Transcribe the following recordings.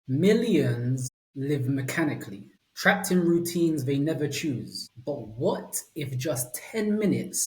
Millions live mechanically, trapped in routines they never choose. But what if just 10 minutes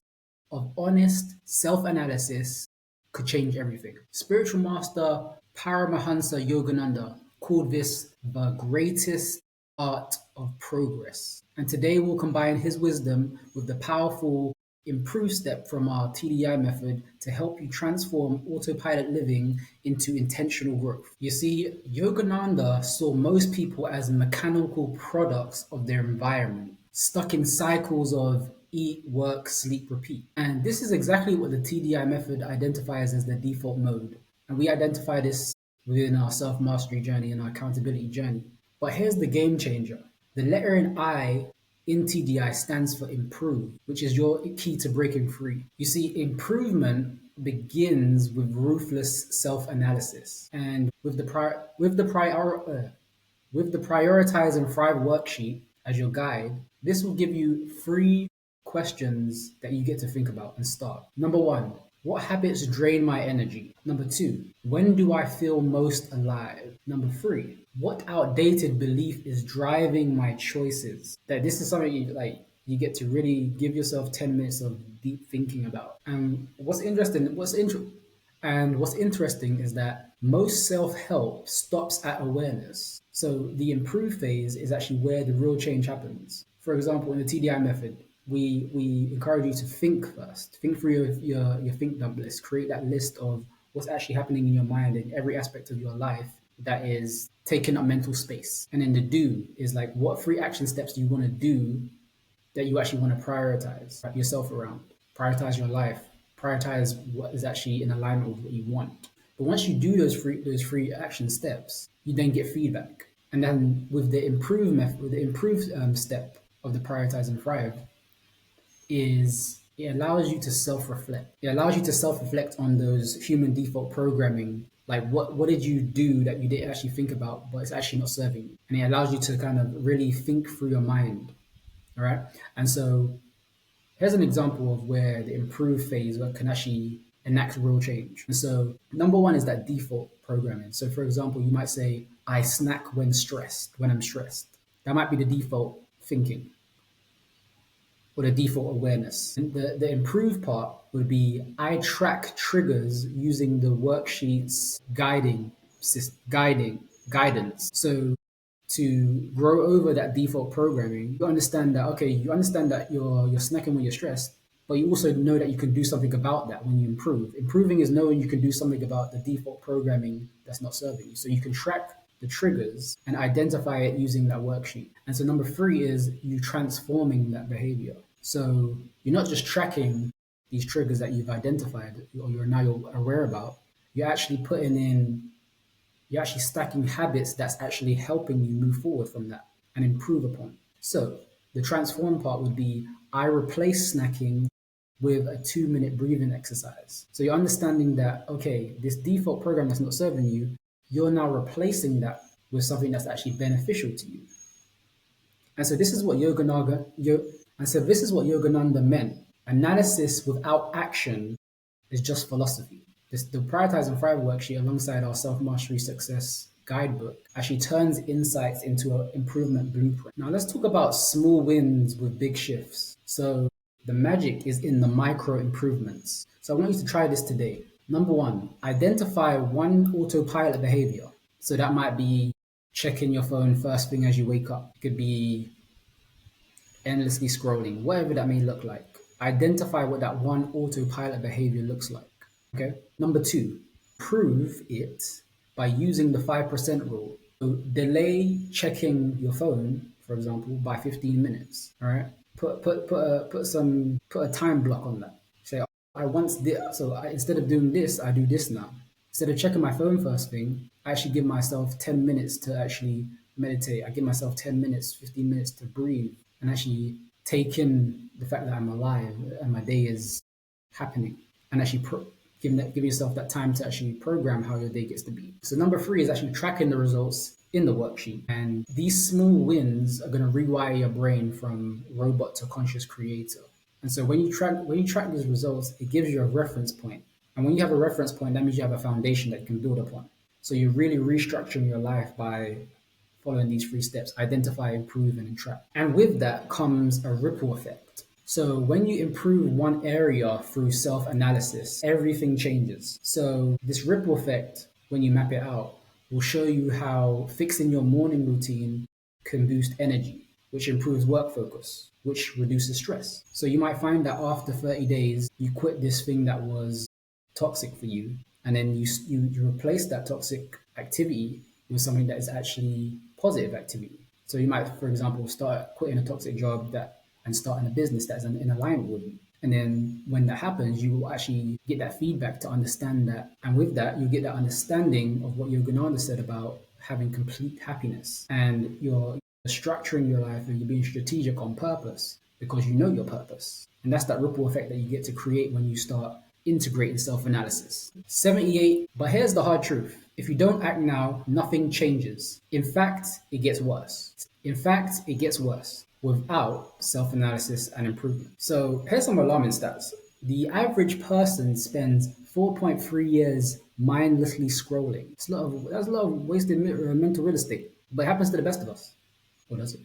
of honest self analysis could change everything? Spiritual master Paramahansa Yogananda called this the greatest art of progress. And today we'll combine his wisdom with the powerful improved step from our TDI method to help you transform autopilot living into intentional growth. You see, Yogananda saw most people as mechanical products of their environment, stuck in cycles of eat, work, sleep, repeat. And this is exactly what the TDI method identifies as the default mode. And we identify this within our self mastery journey and our accountability journey. But here's the game changer: the letter in I in TDI stands for improve, which is your key to breaking free. You see, improvement begins with ruthless self-analysis, and with the prioritize and thrive worksheet as your guide, this will give you three questions that you get to think about and start. Number one, what habits drain my energy? Number two, when do I feel most alive? Number three, what outdated belief is driving my choices? That this is something you get to really give yourself 10 minutes of deep thinking about. And what's interesting is that most self-help stops at awareness. So the improve phase is actually where the real change happens. For example, in the TDI method, we encourage you to think first. Think through your think dump list. Create that list of what's actually happening in your mind in every aspect of your life that is taking up mental space. And then the do is like, what three action steps do you want to do that you actually want to prioritize yourself around? Prioritize your life. Prioritize what is actually in alignment with what you want. But once you do those three action steps, you then get feedback. And then with the improved method, with the improved step of the prioritize and thrive, is it allows you to self-reflect. It allows you to self-reflect on those human default programming. Like what did you do that you didn't actually think about, but it's actually not serving you? And it allows you to kind of really think through your mind. All right. And so here's an example of where the improve phase can actually enact real change. And so number one is that default programming. So for example, you might say, I snack when I'm stressed. That might be the default thinking or the default awareness. And the improve part would be, I track triggers using the worksheets guidance. So to grow over that default programming, you understand that you're snacking when you're stressed, but you also know that you can do something about that when you improve. Improving is knowing you can do something about the default programming that's not serving you. So you can track the triggers and identify it using that worksheet. And so number three is you transforming that behavior. So you're not just tracking these triggers that you've identified or you're aware about. You're actually stacking habits that's actually helping you move forward from that and improve upon. So the transform part would be, I replace snacking with a 2-minute breathing exercise. So you're understanding that, okay, this default program that's not serving you, you're now replacing that with something that's actually beneficial to you. And so this is what Yogananda meant. Analysis without action is just philosophy. The Prioritize and Thrive worksheet, alongside our self-mastery success guidebook, actually turns insights into an improvement blueprint. Now let's talk about small wins with big shifts. So the magic is in the micro improvements. So I want you to try this today. Number one, identify one autopilot behavior. So that might be checking your phone first thing as you wake up. It could be endlessly scrolling, whatever that may look like. Identify what that one autopilot behavior looks like. Okay. Number two, prove it by using the 5% rule. So delay checking your phone, for example, by 15 minutes. All right. Put a time block on that. Say, I once did, so instead of doing this, I do this now. Instead of checking my phone first thing, I actually give myself 10 minutes to actually meditate. I give myself 10 minutes, 15 minutes to breathe and actually take in the fact that I'm alive and my day is happening, and actually give yourself that time to actually program how your day gets to be. So number three is actually tracking the results in the worksheet. And these small wins are going to rewire your brain from robot to conscious creator. And so when you track these results, it gives you a reference point. And when you have a reference point, that means you have a foundation that you can build upon. So you're really restructuring your life by following these 3 steps: identify, improve, and entrap. And with that comes a ripple effect. So when you improve one area through self analysis, everything changes. So this ripple effect, when you map it out, will show you how fixing your morning routine can boost energy, which improves work focus, which reduces stress. So you might find that after 30 days, you quit this thing that was toxic for you, and then you replace that toxic activity with something that is actually positive activity. So you might, for example, start quitting a toxic job that and starting a business that is in alignment with you. And then when that happens, you will actually get that feedback to understand that. And with that, you get that understanding of what Yogananda said about having complete happiness. And you're structuring your life and you're being strategic on purpose because you know your purpose. And that's that ripple effect that you get to create when you start integrating self-analysis. 78, but here's the hard truth. If you don't act now, nothing changes. In fact, it gets worse. In fact, it gets worse without self-analysis and improvement. So here's some alarming stats. The average person spends 4.3 years mindlessly scrolling. That's a lot of wasted mental real estate, but it happens to the best of us. Or does it?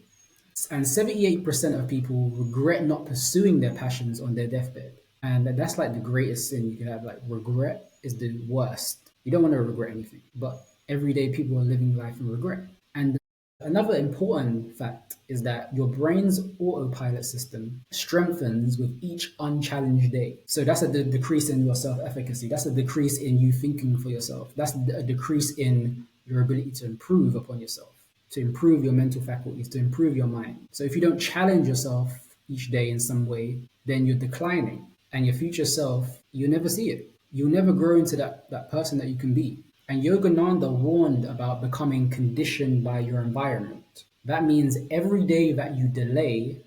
And 78% of people regret not pursuing their passions on their deathbed. And that's like the greatest sin you can have. Like, regret is the worst. You don't want to regret anything, but every day people are living life in regret. And another important fact is that your brain's autopilot system strengthens with each unchallenged day. So that's a decrease in your self-efficacy. That's a decrease in you thinking for yourself. That's a decrease in your ability to improve upon yourself, to improve your mental faculties, to improve your mind. So if you don't challenge yourself each day in some way, then you're declining. And your future self, you never see it. You'll never grow into that person that you can be. And Yogananda warned about becoming conditioned by your environment. That means every day that you delay,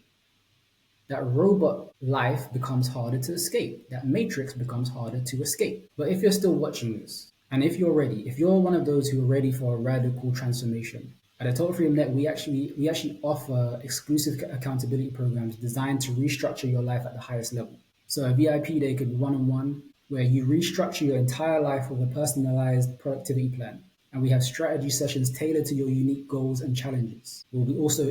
that robot life becomes harder to escape. That matrix becomes harder to escape. But if you're still watching this, and if you're ready, if you're one of those who are ready for a radical transformation, at the Total Freedom Net, we actually offer exclusive accountability programs designed to restructure your life at the highest level. So a VIP day could be one-on-one, where you restructure your entire life with a personalized productivity plan. And we have strategy sessions tailored to your unique goals and challenges. We'll be also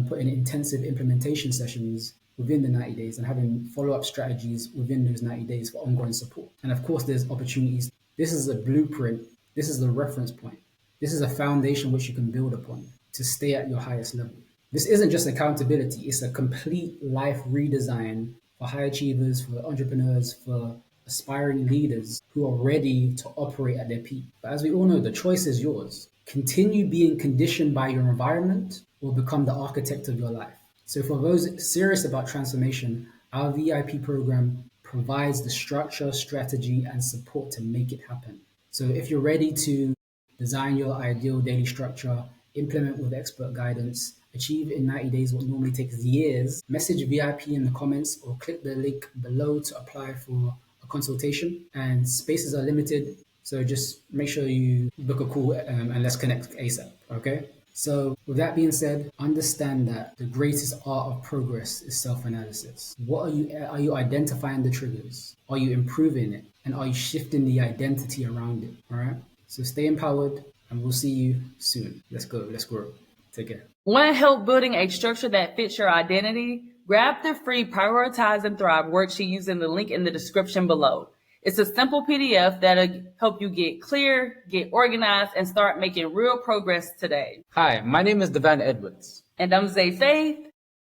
putting intensive implementation sessions within the 90 days and having follow-up strategies within those 90 days for ongoing support. And of course, there's opportunities. This is a blueprint. This is the reference point. This is a foundation which you can build upon to stay at your highest level. This isn't just accountability. It's a complete life redesign for high achievers, for entrepreneurs, for aspiring leaders who are ready to operate at their peak. But as we all know, the choice is yours. Continue being conditioned by your environment or become the architect of your life. So for those serious about transformation, our VIP program provides the structure, strategy, and support to make it happen. So if you're ready to design your ideal daily structure, implement with expert guidance, achieve in 90 days what normally takes years, message VIP in the comments or click the link below to apply for a consultation. And spaces are limited, so just make sure you book a call and let's connect ASAP, okay? So with that being said, understand that the greatest art of progress is self-analysis. What are you identifying the triggers? Are you improving it? And are you shifting the identity around it? All right? So stay empowered and we'll see you soon. Let's go. Let's grow. Take care. Want to help building a structure that fits your identity? Grab the free Prioritize and Thrive worksheet using the link in the description below. It's a simple PDF that'll help you get clear, get organized, and start making real progress today. Hi, my name is Devan Edwards. And I'm Zay Faith.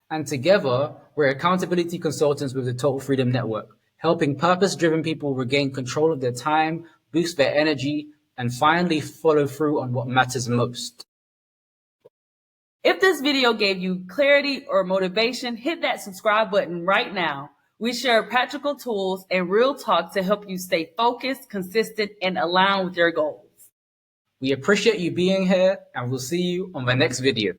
And together, we're accountability consultants with the Total Freedom Network, helping purpose-driven people regain control of their time, boost their energy, and finally follow through on what matters most. If this video gave you clarity or motivation, hit that subscribe button right now. We share practical tools and real talk to help you stay focused, consistent, and aligned with your goals. We appreciate you being here, and we'll see you on the next video.